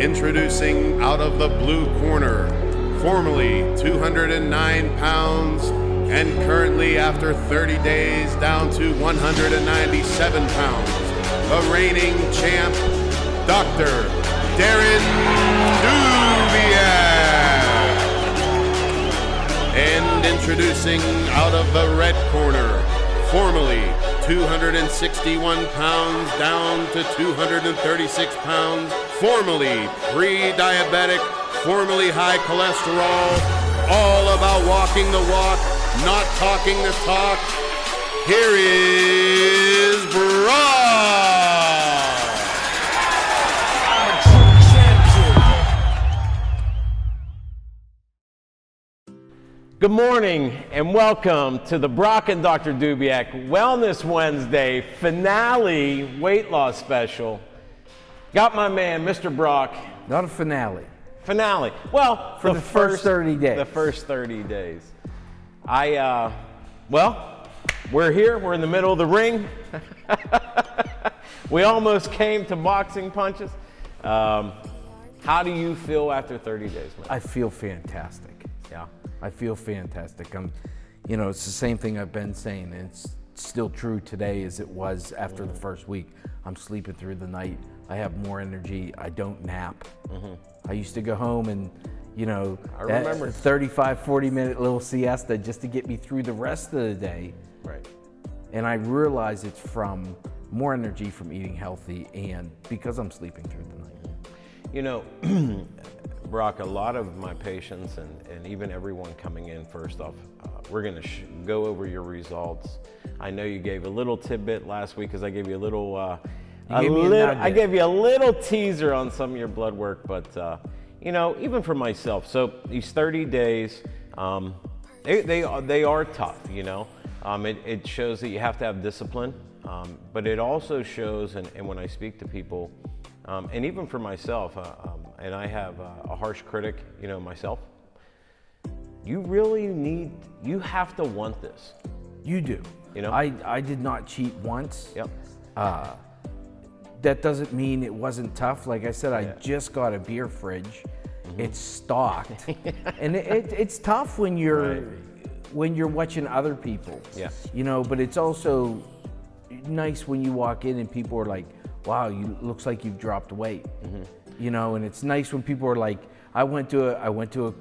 Introducing out of the blue corner, formerly 209 pounds and currently after 30 days down to 197 pounds, the reigning champ, Dr. Darren Dubiak. And introducing out of the red corner, formerly 261 pounds down to 236 pounds, formerly pre-diabetic, formerly high cholesterol, all about walking the walk, not talking the talk. Here is Brock. Good morning and welcome to the Brock and Dr. Dubiak Wellness Wednesday finale weight loss special. Got my man, Mr. Brock. Not a finale. Finale. Well, for the first 30 days. The first 30 days. Well, we're here. We're in the middle of the ring. We almost came to boxing punches. How do you feel after 30 days, man? I feel fantastic. Yeah. I feel fantastic. It's the same thing I've been saying, and it's still true today as it was after the first week. I'm sleeping through the night. I have more energy. I don't nap. I used to go home and, I remember 35, 40-minute little siesta just to get me through the rest of the day. Right. And I realize it's from more energy from eating healthy and because I'm sleeping through the night. Brock, a lot of my patients and even everyone coming in, first off, we're going to go over your results. I know you gave a little tidbit last week because I gave you a little, I gave you a little teaser on some of your blood work, but even for myself. So these 30 days, they are tough. It shows that you have to have discipline, but it also shows, and when I speak to people, and even for myself, and I have a harsh critic, myself, you have to want this. You do. I did not cheat once. Yep. That doesn't mean it wasn't tough. Like I said, I just got a beer fridge. It's stocked. And it's tough when you're watching other people. Yeah. But it's also nice when you walk in and people are like, wow, looks like you've dropped weight. And it's nice when people are like, I went to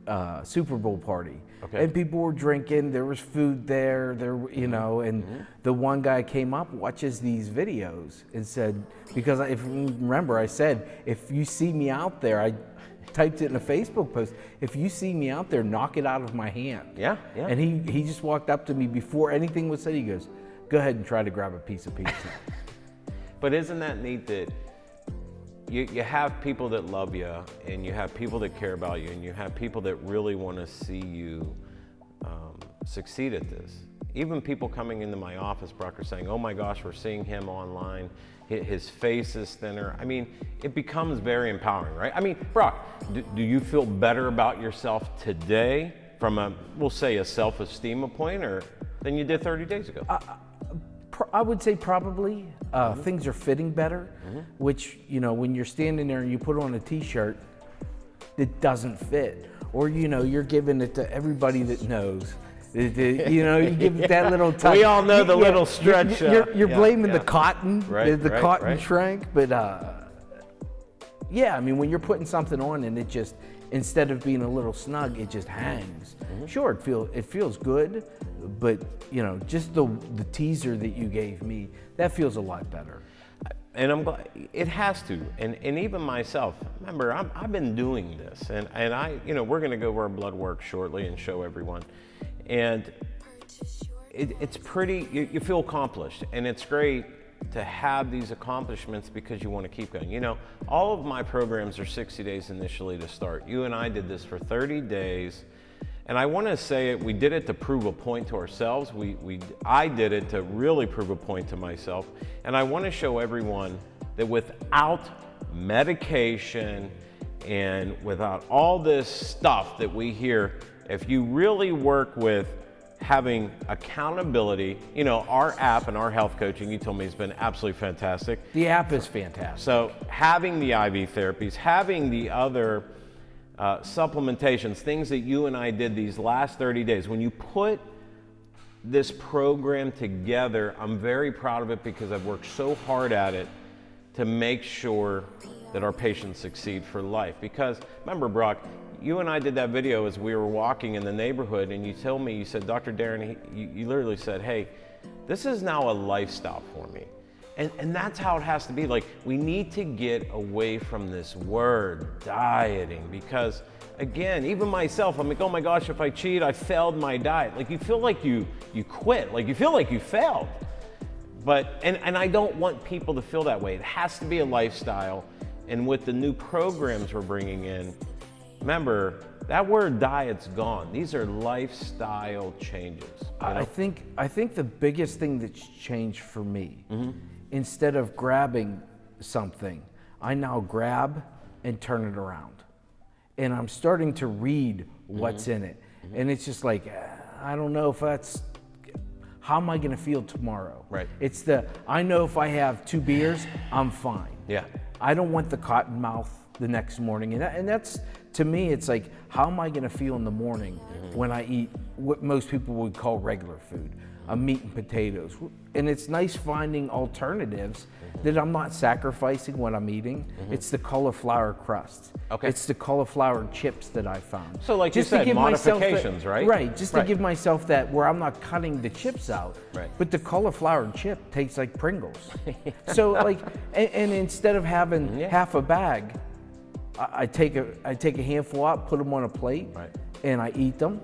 a Super Bowl party, and people were drinking. There was food there. And the one guy came up, watches these videos, and said, because if you remember, I said, if you see me out there, I typed it in a Facebook post. If you see me out there, knock it out of my hand. Yeah. And he just walked up to me before anything was said. He goes, go ahead and try to grab a piece of pizza. But isn't that neat that you have people that love you, and you have people that care about you, and you have people that really want to see you succeed at this. Even people coming into my office, Brock, are saying, oh my gosh, we're seeing him online. His face is thinner. I mean, it becomes very empowering, right? I mean, Brock, do you feel better about yourself today from we'll say a self-esteem point, or than you did 30 days ago? I would say probably. Things are fitting better, which, when you're standing there and you put on a t-shirt that doesn't fit, or, you're giving it to everybody that knows. You give it that little touch. We all know the little stretch. You're blaming the cotton, right, the cotton shrank, but when you're putting something on and it just, instead of being a little snug, it just hangs. Sure, it feels good, but just the teaser that you gave me, that feels a lot better. And I'm glad it has to. And even myself, remember, I've been doing this, and I, we're going to go over our blood work shortly and show everyone. And it's pretty, you feel accomplished, and it's great to have these accomplishments because you want to keep going. All of my programs are 60 days initially to start. You and I did this for 30 days. And I want to say we did it to prove a point to ourselves. I did it to really prove a point to myself. And I want to show everyone that without medication and without all this stuff that we hear, if you really work with having accountability. You know, our app and our health coaching, you told me, has been absolutely fantastic. The app is fantastic. So having the IV therapies, having the other supplementations, things that you and I did these last 30 days, when you put this program together, I'm very proud of it because I've worked so hard at it to make sure that our patients succeed for life. Because remember, Brock, you and I did that video as we were walking in the neighborhood, and you told me, you said, Dr. Darren, you literally said, hey, this is now a lifestyle for me. And that's how it has to be. Like, we need to get away from this word dieting, because again, even myself, I'm like, oh my gosh, if I cheat, I failed my diet. Like, you feel like you quit, like you feel like you failed. But, and I don't want people to feel that way. It has to be a lifestyle. And with the new programs we're bringing in, remember, that word diet's gone. These are lifestyle changes. I think the biggest thing that's changed for me, instead of grabbing something, I now grab and turn it around. And I'm starting to read what's in it. And it's just like, I don't know if that's, how am I gonna feel tomorrow? Right. It's I know if I have 2 beers, I'm fine. Yeah. I don't want the cotton mouth the next morning. And that's, to me, it's like, how am I gonna feel in the morning when I eat what most people would call regular food? Meat and potatoes. And it's nice finding alternatives that I'm not sacrificing what I'm eating. It's the cauliflower crust. Okay. It's the cauliflower chips that I found. So like just you to said, give myself modifications, right? Right, just to Right. give myself that where I'm not cutting the chips out, Right. but the cauliflower chip tastes like Pringles. So like, and instead of having half a bag, I take a handful out, put them on a plate, Right. and I eat them.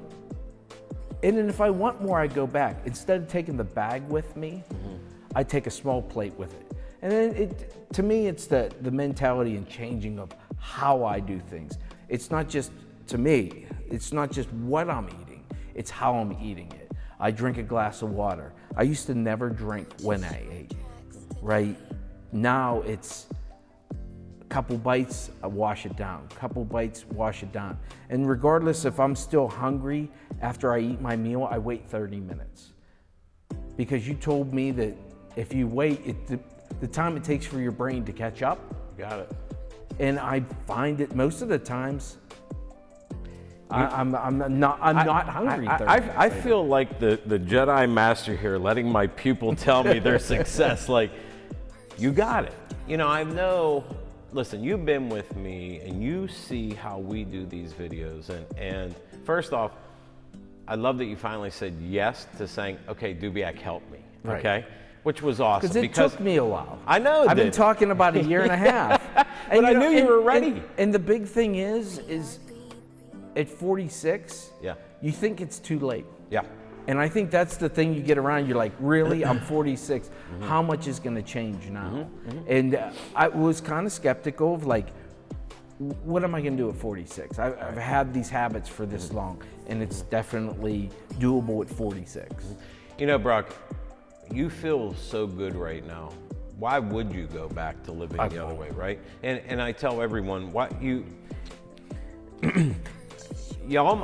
And then if I want more, I go back. Instead of taking the bag with me, I take a small plate with it. And then to me, it's the mentality and changing of how I do things. It's not just, to me, it's not just what I'm eating, it's how I'm eating it. I drink a glass of water. I used to never drink when I ate, right? Now it's a couple bites, I wash it down. Couple bites, wash it down. And regardless if I'm still hungry after I eat my meal, I wait 30 minutes. Because you told me that if you wait, the time it takes for your brain to catch up. Got it. And I find it most of the times, I'm not hungry. 30 minutes I later. feel like the Jedi Master here, letting my pupil tell me their success. Like, you got it. You know, I know, listen, you've been with me and you see how we do these videos. And first off, I love that you finally said yes to saying, okay, Dubiak, help me, Right. okay? Which was awesome. Because it took me a while. I know it I've been did. talking about a year and a half. But I knew you were ready. And the big thing is at 46, Yeah. you think it's too late. Yeah. And I think that's the thing you get around. You're like, really? I'm 46. How much is going to change now? And I was kind of skeptical of like, what am I going to do at 46? I've had these habits for this long, and it's definitely doable at 46. You know, Brock, you feel so good right now. Why would you go back to living the other way, right? And I tell everyone, what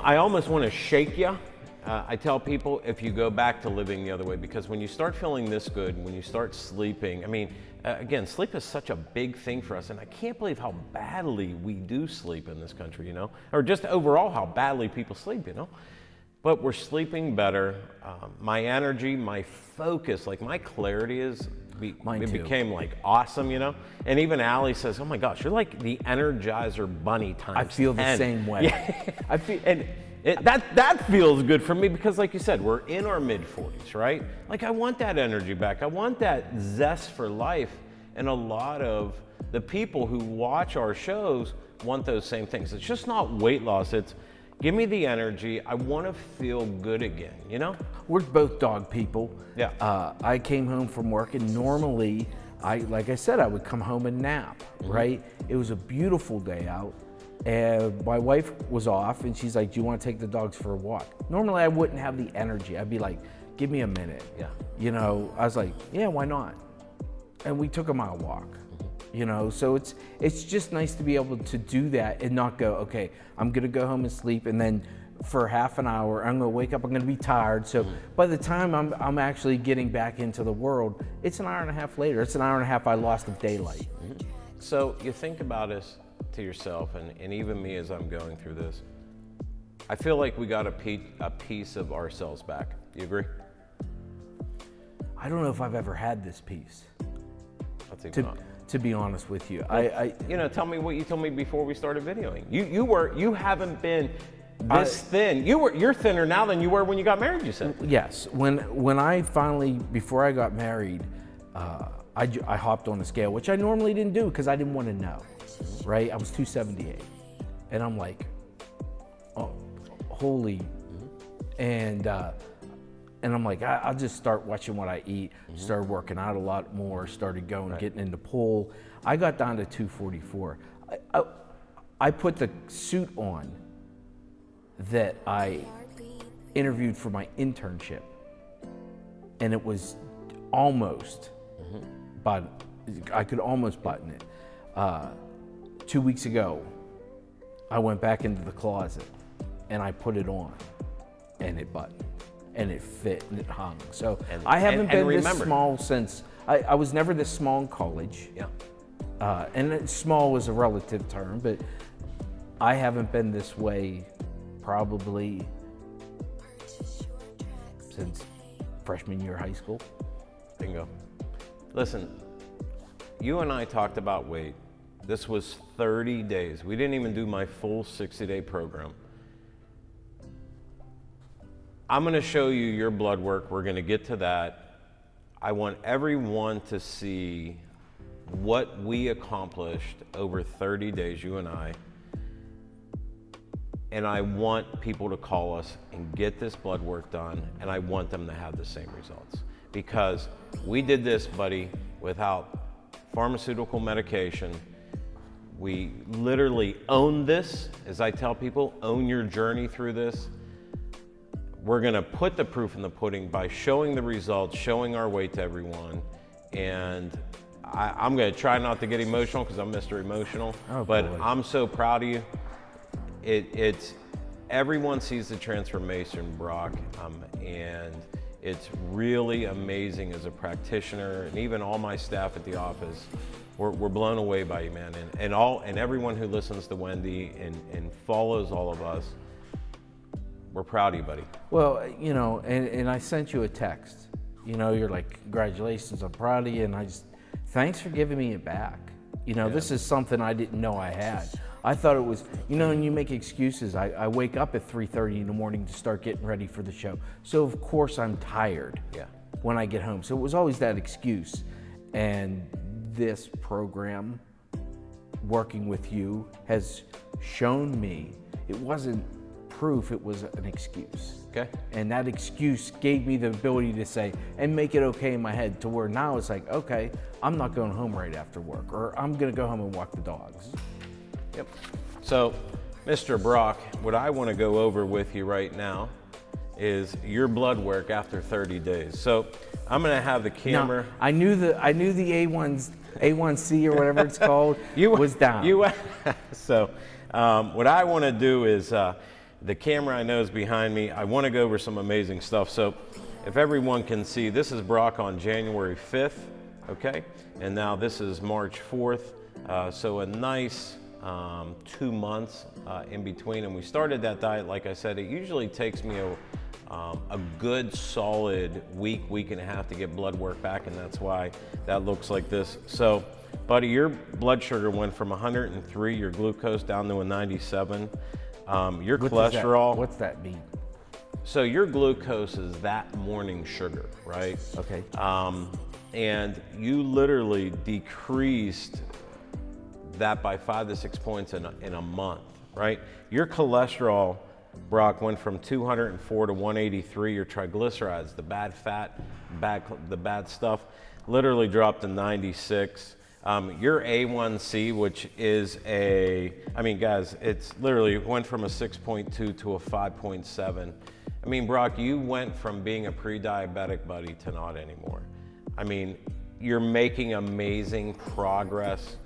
I almost want to shake you. I tell people, if you go back to living the other way, because when you start feeling this good, when you start sleeping, I mean, again, sleep is such a big thing for us, and I can't believe how badly we do sleep in this country, you know, or just overall how badly people sleep, you know. But we're sleeping better. My energy, my focus, like my clarity Mine too. became like awesome, you know. And even Allie says, "Oh my gosh, you're like the Energizer Bunny times." I feel the 10. same way. Yeah. I feel, and that feels good for me because, like you said, we're in our mid-40s, right? Like, I want that energy back. I want that zest for life. And a lot of the people who watch our shows want those same things. It's just not weight loss. It's give me the energy. I want to feel good again, you know? We're both dog people. Yeah. I came home from work, and normally, like I said, I would come home and nap, right? It was a beautiful day out, and my wife was off, and she's like, do you want to take the dogs for a walk? Normally, I wouldn't have the energy. I'd be like, give me a minute. Yeah. You know, I was like, yeah, why not? And we took a mile walk. You know, so it's just nice to be able to do that and not go, okay, I'm gonna go home and sleep, and then for half an hour. I'm gonna wake up, I'm gonna be tired. So by the time I'm actually getting back into the world, it's an hour and a half later. It's an hour and a half I lost of daylight. So you think about this to yourself, and even me as I'm going through this, I feel like we got a piece of ourselves back. You agree? I don't know if I've ever had this piece, I'll take it on. to be honest with you. Tell me what you told me before we started videoing. You haven't been this thin. You're thinner now than you were when you got married, you said. Yes, when I finally, before I got married, I hopped on the scale, which I normally didn't do because I didn't want to know, right? I was 278, and I'm like, oh, holy, and I'm like, I'll just start watching what I eat. Started working out a lot more. Started going, getting in the pool. I got down to 244. I put the suit on that I interviewed for my internship, and it was almost, but I could almost button it. 2 weeks ago, I went back into the closet and I put it on, and it buttoned, and it fit, and it hung. So I haven't been this small since, I was never this small in college. Yeah. And small was a relative term, but I haven't been this way probably since freshman year of high school. Bingo. Listen, you and I talked about weight. This was 30 days. We didn't even do my full 60-day program. I'm gonna show you your blood work. We're gonna get to that. I want everyone to see what we accomplished over 30 days, you and I. And I want people to call us and get this blood work done, and I want them to have the same results. Because we did this, buddy, without pharmaceutical medication. We literally own this. As I tell people, own your journey through this. We're gonna put the proof in the pudding by showing the results, showing our weight to everyone. And I'm gonna try not to get emotional because I'm Mr. Emotional, but I'm so proud of you. It's everyone sees the transformation, Brock, and it's really amazing as a practitioner, and even all my staff at the office. We're blown away by you, man, and everyone who listens to Wendy and follows all of us. We're proud of you, buddy. Well, you know, and I sent you a text. You know, you're like, congratulations, I'm proud of you, and I just, thanks for giving me it back. You know, this is something I didn't know I had. I thought it was, you know, and you make excuses. I wake up at 3:30 in the morning to start getting ready for the show. So of course I'm tired when I get home. So it was always that excuse. And this program, working with you, has shown me it wasn't proof, it was an excuse. Okay. And that excuse gave me the ability to say, and make it okay in my head, to where now it's like, okay, I'm not going home right after work, or I'm gonna go home and walk the dogs. Yep. So, Mr. Brock, what I want to go over with you right now is your blood work after 30 days. So, I'm going to have the camera. Now, I knew the A1C or whatever it's called was down. So, what I want to do is the camera I know is behind me. I want to go over some amazing stuff. So, if everyone can see, this is Brock on January 5th, okay? And now this is March 4th. So a nice 2 months in between, and we started that diet. Like I said, it usually takes me a good solid week and a half to get blood work back, and that's why that looks like this. So, buddy, your blood sugar went from 103, your glucose, down to a 97. Your cholesterol. What's that mean? So your glucose is that morning sugar, right? Okay. And you literally decreased that by 5 to 6 points in a month, right? Your cholesterol, Brock, went from 204 to 183. Your triglycerides, the bad fat, the bad stuff, literally dropped to 96. Your A1C, which is guys, it's literally went from a 6.2 to a 5.7. I mean, Brock, you went from being a pre-diabetic, buddy, to not anymore. I mean, you're making amazing progress.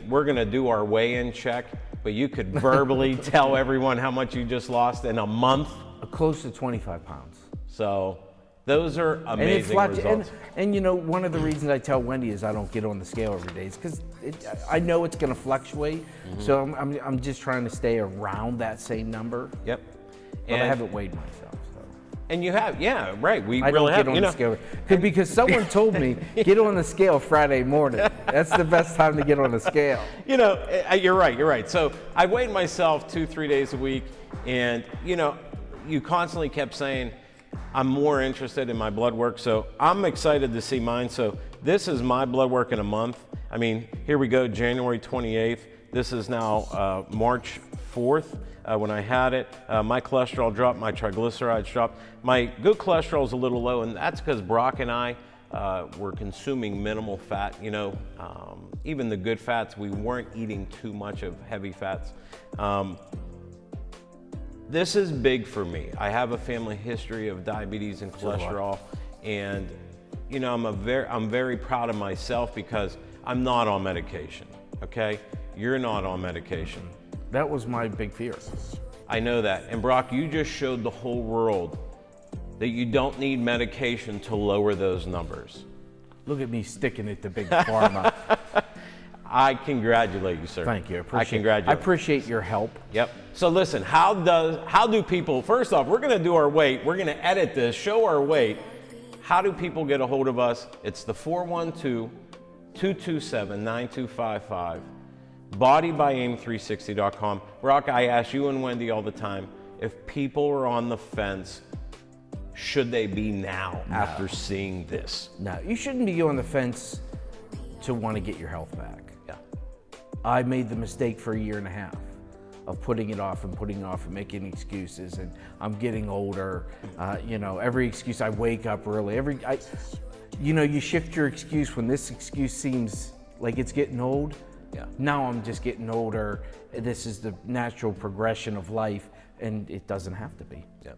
We're gonna do our weigh-in check. but you could verbally tell everyone how much you just lost in a month. Close to 25 pounds. So those are amazing results. And you know, one of the reasons I tell Wendy is I don't get on the scale every day is because I know it's going to fluctuate. So I'm just trying to stay around that same number. Yep. But I haven't weighed myself. So. And you have, yeah, right. We I really don't have. get on the scale because someone told me get on the scale Friday morning. That's the best time to get on the scale. You know, you're right. You're right. So I weighed myself 2-3 days a week, and you know, you constantly kept saying, I'm more interested in my blood work, so I'm excited to see mine. So this is my blood work in a month. I mean, here we go, January 28th. This is now March 4th when I had it. My cholesterol dropped, my triglycerides dropped. My good cholesterol is a little low, and that's because Brock and I were consuming minimal fat. You know, even the good fats, we weren't eating too much of heavy fats. This is big for me. I have a family history of diabetes and cholesterol, and you know, I'm very proud of myself because I'm not on medication. Okay, you're not on medication. That was my big fear. I know that, and Brock, you just showed the whole world that you don't need medication to lower those numbers. Look at me sticking it to big pharma. I congratulate you, sir. Thank you. I appreciate your help. Yep. So listen, how do people, first off, we're gonna do our weight. We're gonna edit this, show our weight. How do people get a hold of us? It's the 412-227-9255. bodybyAIM360.com. Brock, I ask you and Wendy all the time, if people are on the fence, should they be now after seeing this? No, you shouldn't be on the fence to want to get your health back. Yeah. I made the mistake for 1.5 years of putting it off and making excuses, and I'm getting older. You know, every excuse, I wake up early. You know, you shift your excuse when this excuse seems like it's getting old. Yeah. Now I'm just getting older. This is the natural progression of life, and it doesn't have to be. Yeah.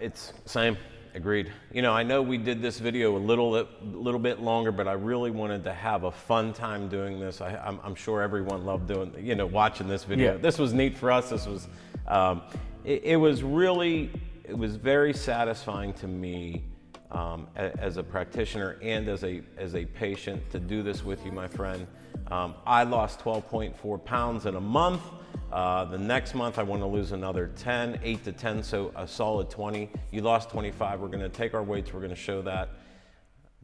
It's same. Agreed. You know, I know we did this video a little bit longer, but I really wanted to have a fun time doing this. I'm sure everyone loved doing, you know, watching this video. Yeah. This was neat for us. This was, it was very satisfying to me as a practitioner and as a patient to do this with you, my friend. I lost 12.4 pounds in a month. The next month I want to lose another 8 to 10, so a solid 20. You lost 25. We're going to take our weights. We're going to show that.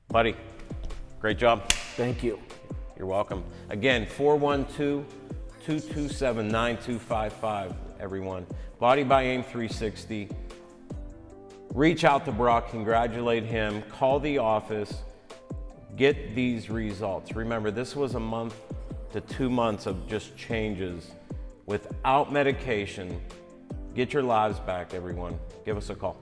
Buddy, great job. Thank you. You're welcome. Again, 412-227-9255, everyone. Body by AIM 360. Reach out to Brock, congratulate him, call the office, get these results. Remember, this was a month to 2 months of just changes without medication. Get your lives back, everyone. Give us a call.